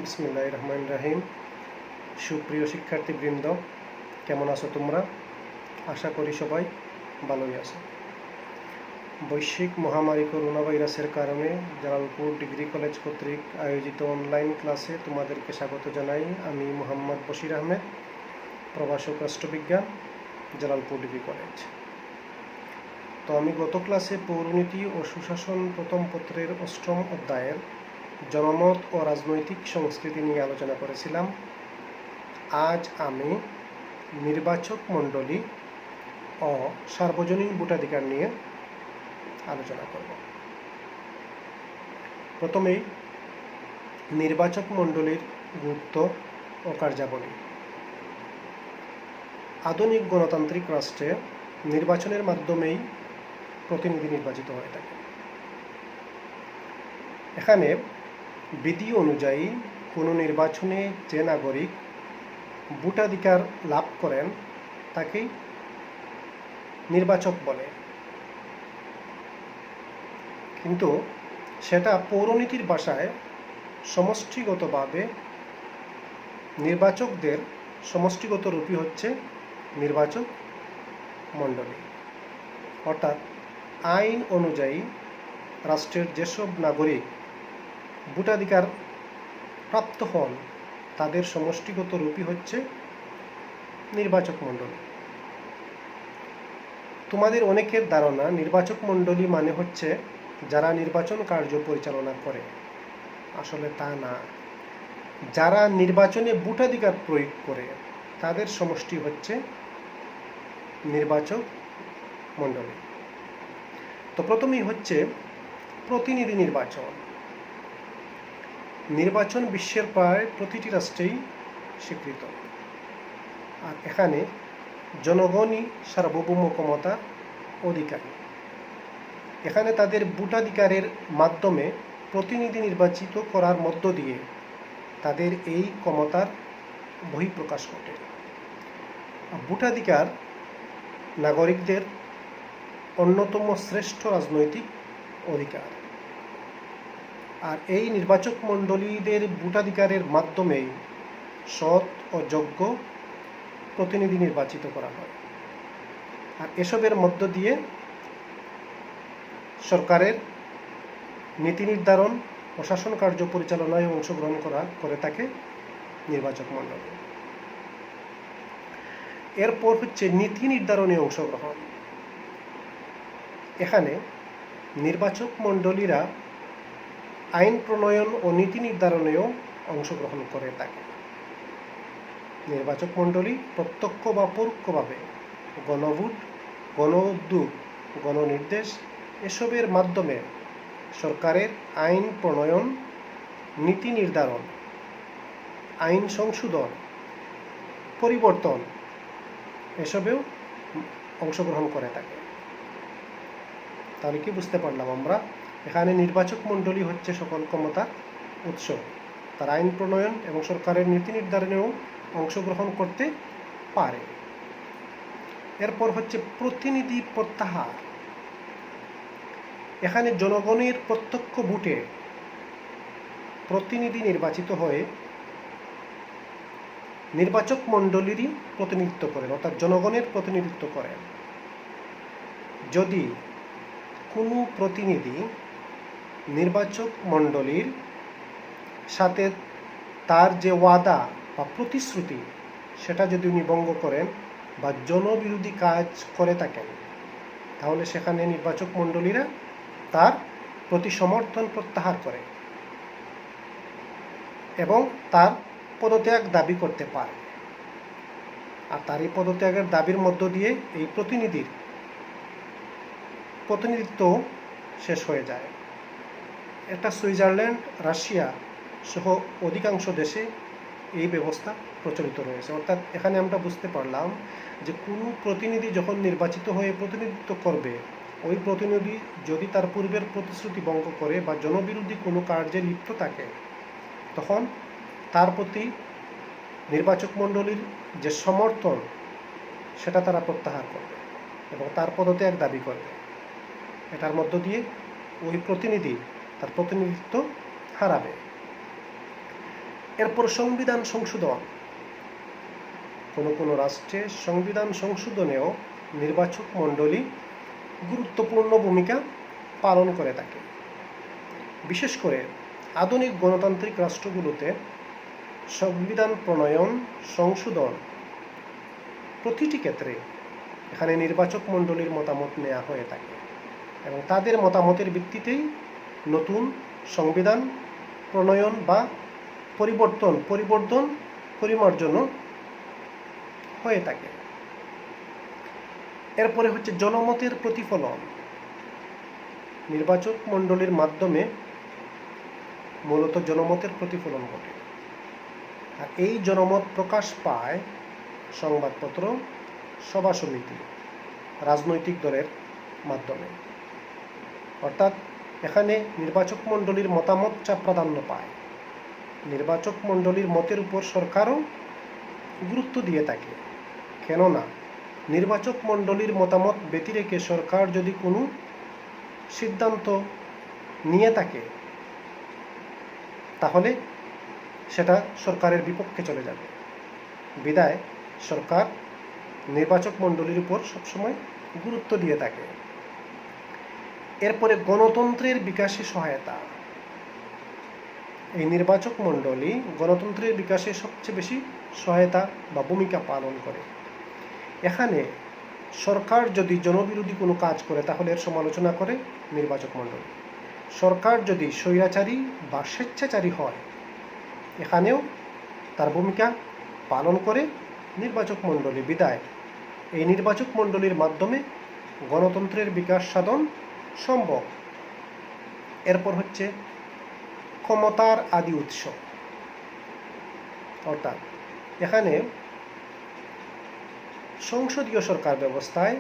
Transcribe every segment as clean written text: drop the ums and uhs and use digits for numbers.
বিসমিল্লাহির রহমানির রহিম। সুপ্রিয় শিক্ষার্থীবৃন্দ, কেমন আছো তোমরা? আশা করি সবাই ভালোই আছো। বৈশ্বিক মহামারী করোনা ভাইরাসের কারণে জালালপুর ডিগ্রি কলেজ কর্তৃক আয়োজিত অনলাইন ক্লাসে তোমাদেরকে স্বাগত জানাই। আমি মোহাম্মদ বশির আহমেদ, প্রভাষক রাষ্ট্রবিজ্ঞান, জালালপুর ডিগ্রি কলেজ। তো আমি গত ক্লাসে পৌরনীতি ও সুশাসন প্রথম পত্রের 8ম অধ্যায়ের জনমত ও রাজনৈতিক সংস্কৃতি নিয়ে আলোচনা করেছিলাম। আজ আমি নির্বাচক মণ্ডলী ও সার্বজনীন ভোটাধিকার নিয়ে আলোচনা করব। প্রথমেই নির্বাচক মণ্ডলীর গুরুত্ব ও কার্যাবলী। আধুনিক গণতান্ত্রিক রাষ্ট্রে নির্বাচনের মাধ্যমেই প্রতিনিধি নির্বাচিত হয়ে থাকে। এখানে বিধি অনুযায়ী কোনো নির্বাচনে যে নাগরিক ভোটাধিকার লাভ করেন তাকেই নির্বাচক বলে, কিন্তু সেটা পৌরনীতির ভাষায় সমষ্টিগতভাবে নির্বাচকদের সমষ্টিগত রূপই হচ্ছে নির্বাচক মণ্ডলী। অর্থাৎ আইন অনুযায়ী রাষ্ট্রের যেসব নাগরিক ভোটাধিকার প্রাপ্ত হন তাদের সমষ্টিগত রূপই হচ্ছে নির্বাচক মণ্ডলী। তোমাদের অনেকের ধারণা নির্বাচক মণ্ডলী মানে হচ্ছে যারা নির্বাচন কার্য পরিচালনা করে। আসলে তা না। যারা নির্বাচনে ভোটাধিকার প্রয়োগ করে তাদের সমষ্টি হচ্ছে নির্বাচক মণ্ডলী। তো প্রথমেই হচ্ছে প্রতিনিধি নির্বাচন। নির্বাচন বিশ্বের প্রায় প্রতিটি রাষ্ট্রেই স্বীকৃত, আর এখানে জনগণই সার্বভৌম ক্ষমতার অধিকারী। এখানে তাদের ভোটাধিকারের মাধ্যমে প্রতিনিধি নির্বাচিত করার মধ্য দিয়ে তাদের এই ক্ষমতার বহিঃপ্রকাশ ঘটে। ভোটাধিকার নাগরিকদের অন্যতম শ্রেষ্ঠ রাজনৈতিক অধিকার, আর এই নির্বাচক মণ্ডলীদের ভোটাধিকারের মাধ্যমেই সৎ ও যোগ্য প্রতিনিধি নির্বাচিত করা হয়। আর এসবের মধ্য দিয়ে সরকারের নীতি নির্ধারণ ও শাসন কার্য পরিচালনায় অংশগ্রহণ করে থাকে নির্বাচক মণ্ডলী। এরপর হচ্ছে নীতি নির্ধারণে অংশগ্রহণ। এখানে নির্বাচক মণ্ডলীরা আইন প্রণয়ন ও নীতি নির্ধারণেও অংশগ্রহণ করে থাকে। নির্বাচক মণ্ডলী প্রত্যক্ষ বা পরোক্ষভাবে গণভোট, গণ উদ্যোগ, গণনির্দেশ এসবের মাধ্যমে সরকারের আইন প্রণয়ন, নীতি নির্ধারণ, আইন সংশোধন, পরিবর্তন এসবেও অংশগ্রহণ করে থাকে। তাহলে কি বুঝতে পারলাম আমরা? এখানে নির্বাচক মণ্ডলী হচ্ছে সকল ক্ষমতার উৎস। তার আইন প্রণয়ন এবং সরকারের নীতি নির্ধারণেও অংশগ্রহণ করতে পারে। এরপর হচ্ছে প্রতিনিধি প্রত্যাহার। এখানে জনগণের প্রত্যক্ষ ভোটে প্রতিনিধি নির্বাচিত হয়ে নির্বাচক মণ্ডলীরই প্রতিনিধিত্ব করেন, অর্থাৎ জনগণের প্রতিনিধিত্ব করেন। যদি কোনো প্রতিনিধি নির্বাচক মণ্ডলীর সাথে তার যে ওয়াদা বা প্রতিশ্রুতি সেটা যদি উনি ভঙ্গ করেন বা জনবিরোধী কাজ করে থাকেন, তাহলে সেখানে নির্বাচক মণ্ডলীরা তার প্রতি সমর্থন প্রত্যাহার করে এবং তার পদত্যাগ দাবি করতে পারে। আর তার এই পদত্যাগের দাবির মধ্য দিয়ে এই প্রতিনিধিত্ব শেষ হয়ে যায়। এটা সুইজারল্যান্ড, রাশিয়া সহ অধিকাংশ দেশে এই ব্যবস্থা প্রচলিত রয়েছে। অর্থাৎ এখানে আমরা বুঝতে পারলাম যে কোনো প্রতিনিধি যখন নির্বাচিত হয়ে প্রতিনিধিত্ব করবে, ওই প্রতিনিধি যদি তার পূর্বের প্রতিশ্রুতি ভঙ্গ করে বা জনবিরোধী কোনো কার্যে লিপ্ত থাকে, তখন তার প্রতি নির্বাচক মণ্ডলীর যে সমর্থন সেটা তারা প্রত্যাহার করবে এবং তার পদত্যাগ দাবি করবে। এটার মধ্য দিয়ে ওই প্রতিনিধি তার প্রতিনিধিত্ব হারাবে। এরপর সংবিধান সংশোধন। কোনো কোনো রাষ্ট্রে সংবিধান সংশোধনেও নির্বাচক মণ্ডলী গুরুত্বপূর্ণ ভূমিকা পালন করে থাকে। বিশেষ করে আধুনিক গণতান্ত্রিক রাষ্ট্রগুলোতে সংবিধান প্রণয়ন, সংশোধন প্রতিটি ক্ষেত্রে এখানে নির্বাচক মণ্ডলীর মতামত নেওয়া হয়ে থাকে এবং তাদের মতামতের ভিত্তিতেই নতুন সংবিধান প্রণয়ন বা পরিমার্জন হয়ে থাকে। এরপরে হচ্ছে জনমতের প্রতিফলন। নির্বাচক মণ্ডলীর মাধ্যমে মূলত জনমতের প্রতিফলন ঘটে, আর এই জনমত প্রকাশ পায় সংবাদপত্র, সভা সমিতি, রাজনৈতিক দলের মাধ্যমে। অর্থাৎ এখানে নির্বাচক মণ্ডলীর মতামতটা প্রাধান্য পায়। নির্বাচক মণ্ডলীর মতের উপর সরকারও গুরুত্ব দিয়ে থাকে, কেননা নির্বাচক মণ্ডলীর মতামত ব্যতি রেখে সরকার যদি কোনো সিদ্ধান্ত নিয়ে থাকে তাহলে সেটা সরকারের বিপক্ষে চলে যাবে। বিধায় সরকার নির্বাচক মণ্ডলীর উপর সবসময় গুরুত্ব দিয়ে থাকে। এরপরে গণতন্ত্রের বিকাশে সহায়তা। এই নির্বাচক মণ্ডলী গণতন্ত্রের বিকাশে সবচেয়ে বেশি সহায়তা বা ভূমিকা পালন করে। এখানে সরকার যদি জনবিরোধী কোনো কাজ করে তাহলে এর সমালোচনা করে নির্বাচক মণ্ডলী। সরকার যদি স্বৈরাচারী বা স্বেচ্ছাচারী হয় এখানেও তার ভূমিকা পালন করে নির্বাচক মণ্ডলী। বিধায় এই নির্বাচক মণ্ডলীর মাধ্যমে গণতন্ত্রের বিকাশ সাধন সম্ভব। এরপর হচ্ছে ক্ষমতার আদি উৎস। অর্থাৎ এখানে সংসদীয় সরকার ব্যবস্থায়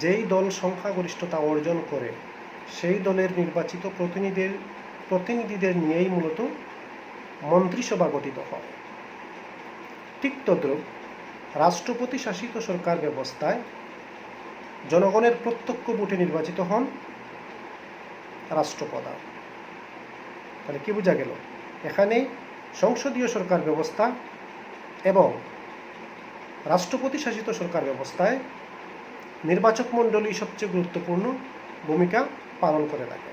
যেই দল সংখ্যাগরিষ্ঠতা অর্জন করে সেই দলের নির্বাচিত প্রতিনিধিদের নিয়েই মূলত মন্ত্রিসভা গঠিত হয়। ঠিক তদ্রূপ রাষ্ট্রপতি শাসিত সরকার ব্যবস্থায় জনগণের প্রত্যক্ষ ভোটে নির্বাচিত হন রাষ্ট্রপ্রধান। তাহলে কি বোঝা গেল? এখানে সংসদীয় সরকার ব্যবস্থা এবং রাষ্ট্রপতি শাসিত সরকার ব্যবস্থায় নির্বাচক মণ্ডলী সবচেয়ে গুরুত্বপূর্ণ ভূমিকা পালন করে থাকে।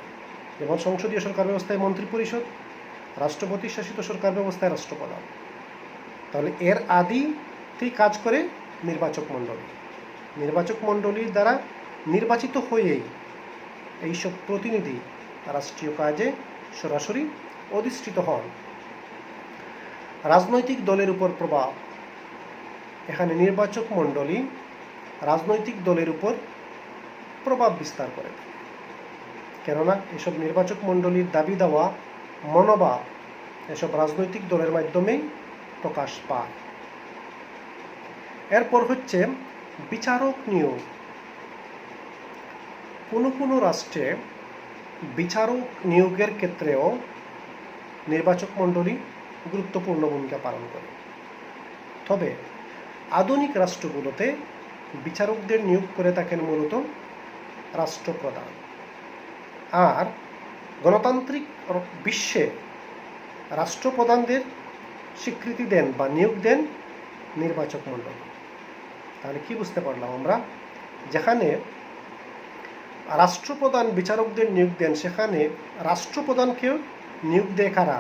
যেমন সংসদীয় সরকার ব্যবস্থায় মন্ত্রিপরিষদ, রাষ্ট্রপতি শাসিত সরকার ব্যবস্থায় রাষ্ট্রপ্রধান। তাহলে এর আদিতেই কাজ করে নির্বাচক মণ্ডলী। নির্বাচক মণ্ডলীর দ্বারা নির্বাচিত হয়েই এইসব প্রতিনিধি রাষ্ট্রীয় কাজে সরাসরি অধিষ্ঠিত হন। রাজনৈতিক দলের উপর প্রভাব। এখানে নির্বাচক মণ্ডলী রাজনৈতিক দলের উপর প্রভাব বিস্তার করে, কেননা এসব নির্বাচক মণ্ডলীর দাবি দেওয়া মনোভাব এসব রাজনৈতিক দলের মাধ্যমেই প্রকাশ পায়। এরপর হচ্ছে বিচারক নিয়োগ। কোনো কোনো রাষ্ট্রে বিচারক নিয়োগের ক্ষেত্রেও নির্বাচক মণ্ডলী গুরুত্বপূর্ণ ভূমিকা পালন করে। তবে আধুনিক রাষ্ট্রগুলোতে বিচারকদের নিয়োগ করে থাকেন মূলত রাষ্ট্রপ্রধান, আর গণতান্ত্রিক বিশ্বে রাষ্ট্রপ্রধানদের স্বীকৃতি দেন বা নিয়োগ দেন নির্বাচক মণ্ডলী। তাহলে কি বুঝতে পারলাম আমরা? যেখানে রাষ্ট্রপ্রধান বিচারকদের নিয়োগ দেন সেখানে রাষ্ট্রপ্রধানকেও নিয়োগ দেয় কারা?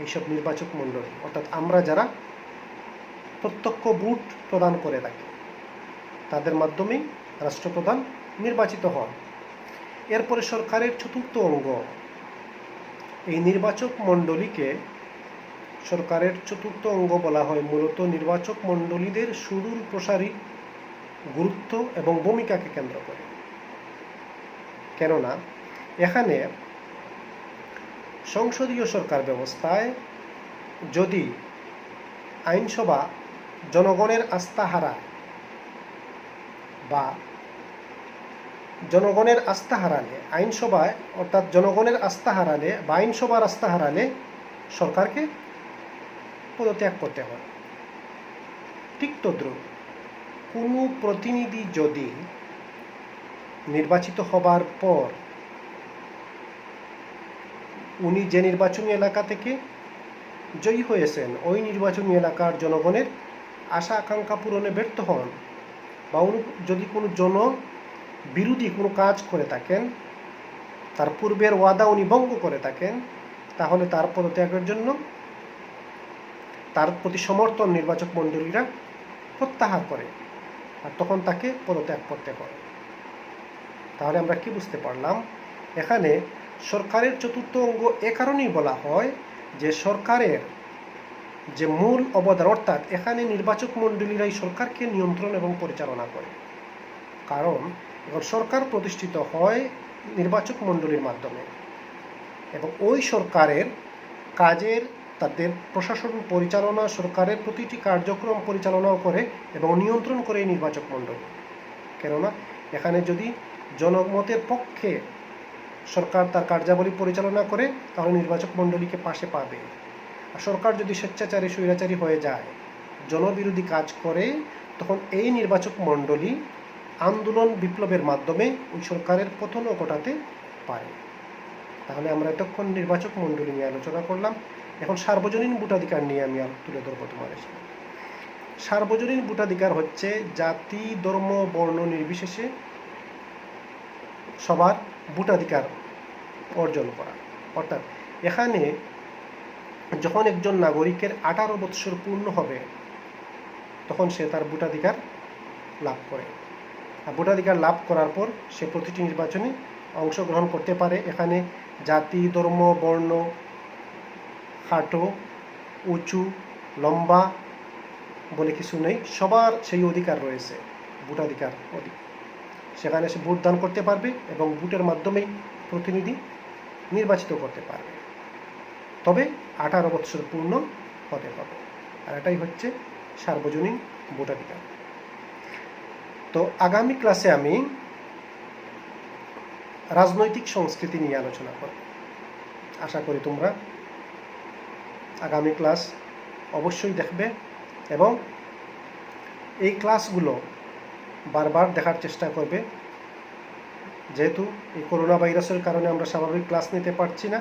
এইসব নির্বাচক মণ্ডলী। অর্থাৎ আমরা যারা প্রত্যক্ষ ভোট প্রদান করে থাকি তাদের মাধ্যমেই রাষ্ট্রপ্রধান নির্বাচিত হন। এরপরে সরকারের চতুর্থ অঙ্গ। এই নির্বাচক মণ্ডলীকে সরকারের চতুর্থ অঙ্গ বলা হয় মূলত নির্বাচক মণ্ডলীদের সুদূর প্রসারী গুরুত্ব এবং ভূমিকাকে কেন্দ্র করে। কেননা এখানে সংসদীয় সরকার ব্যবস্থায় যদি আইনসভা জনগণের আস্থা হারায় বা জনগণের আস্থা হারালে আইনসভায় অর্থাৎ জনগণের আস্থা হারালে বা আইনসভার আস্থা হারালে সরকারকে পদত্যাগ করতে হয়। ঠিক তদ্রুপ কোনো প্রতিনিধি যদি নির্বাচিত হবার পর উনি যে নির্বাচনী এলাকা থেকে জয়ী হয়েছেন ওই নির্বাচনী এলাকার জনগণের আশা আকাঙ্ক্ষা পূরণে ব্যর্থ হন বা যদি কোনো বিরোধী কোনো কাজ করে থাকেন, তার পূর্বের ওয়াদা উনি ভঙ্গ করে থাকেন, তাহলে তার পদত্যাগের জন্য তার প্রতি সমর্থন নির্বাচক মণ্ডলীরা প্রত্যাহার করে আর তখন তাকে পদত্যাগ করতে হয়। তাহলে আমরা কি বুঝতে পারলাম? এখানে সরকারের চতুর্থ অঙ্গ এ কারণেই বলা হয় যে সরকারের যে মূল অবদান, অর্থাৎ এখানে নির্বাচক মণ্ডলীরাই সরকারকে নিয়ন্ত্রণ এবং পরিচালনা করে। কারণ এখন সরকার প্রতিষ্ঠিত হয় নির্বাচক মণ্ডলীর মাধ্যমে এবং ওই সরকারের কাজের তাদের প্রশাসন পরিচালনা, সরকারের প্রতিটি কার্যক্রম পরিচালনাও করে এবং নিয়ন্ত্রণ করে এই নির্বাচক মণ্ডলী। কেননা এখানে যদি জনমতের পক্ষে সরকার তার কার্যাবলী পরিচালনা করে তাহলে নির্বাচক মণ্ডলীকে পাশে পাবে। আর সরকার যদি স্বেচ্ছাচারী স্বৈরাচারী হয়ে যায়, জনবিরোধী কাজ করে, তখন এই নির্বাচক মণ্ডলী আন্দোলন বিপ্লবের মাধ্যমে ওই সরকারের পতনও ঘটাতে পারে। তাহলে আমরা এতক্ষণ নির্বাচক মণ্ডলী নিয়ে আলোচনা করলাম। এখন সার্বজনীন ভোটাধিকার নিয়ে আমি তুলে ধরবো তোমাদের সামনে। সার্বজনীন ভোটাধিকার হচ্ছে জাতি, ধর্ম, বর্ণ নির্বিশেষে সবার ভোটাধিকার অর্জন করা। অর্থাৎ এখানে যখন একজন নাগরিকের 18 বৎসর পূর্ণ হবে তখন সে তার ভোটাধিকার লাভ করে। আর ভোটাধিকার লাভ করার পর সে প্রতিটি নির্বাচনে অংশগ্রহণ করতে পারে। এখানে জাতি, ধর্ম, বর্ণ, খাটো, উঁচু, লম্বা বলে কিছু নেই, সবার সেই অধিকার রয়েছে, ভোটাধিকার সেখানে সে ভোট দান করতে পারবে এবং ভোটের মাধ্যমেই প্রতিনিধি নির্বাচিত করতে পারবে। তবে 18 বৎসর পূর্ণ হতে হবে। আর এটাই হচ্ছে সার্বজনীন ভোটাধিকার। তো আগামী ক্লাসে আমি রাজনৈতিক সংস্কৃতি নিয়ে আলোচনা করব। আশা করি তোমরা আগামী ক্লাস অবশ্যই দেখবে এবং এই ক্লাসগুলো বারবার দেখার চেষ্টা করবে। যেহেতু এই করোনা ভাইরাসের কারণে আমরা স্বাভাবিক ক্লাস নিতে পারছি না,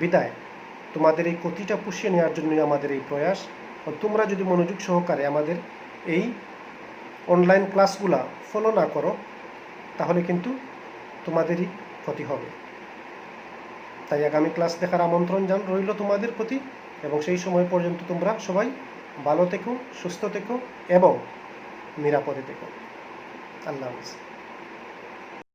বিদায় তোমাদের এই ক্ষতিটা পুষিয়ে নেওয়ার জন্যই আমাদের এই প্রয়াস। তোমরা যদি মনোযোগ সহকারে আমাদের এই অনলাইন ক্লাসগুলা ফলো না করো তাহলে কিন্তু তোমাদেরই ক্ষতি হবে। তাই আগামী ক্লাস দেখার আমন্ত্রণ রইল তোমাদের প্রতি এবং সেই সময় পর্যন্ত তোমরা সবাই ভালো থেকো, সুস্থ থেকো এবং নিরাপদে থেকো। আল্লাহ হাফেজ।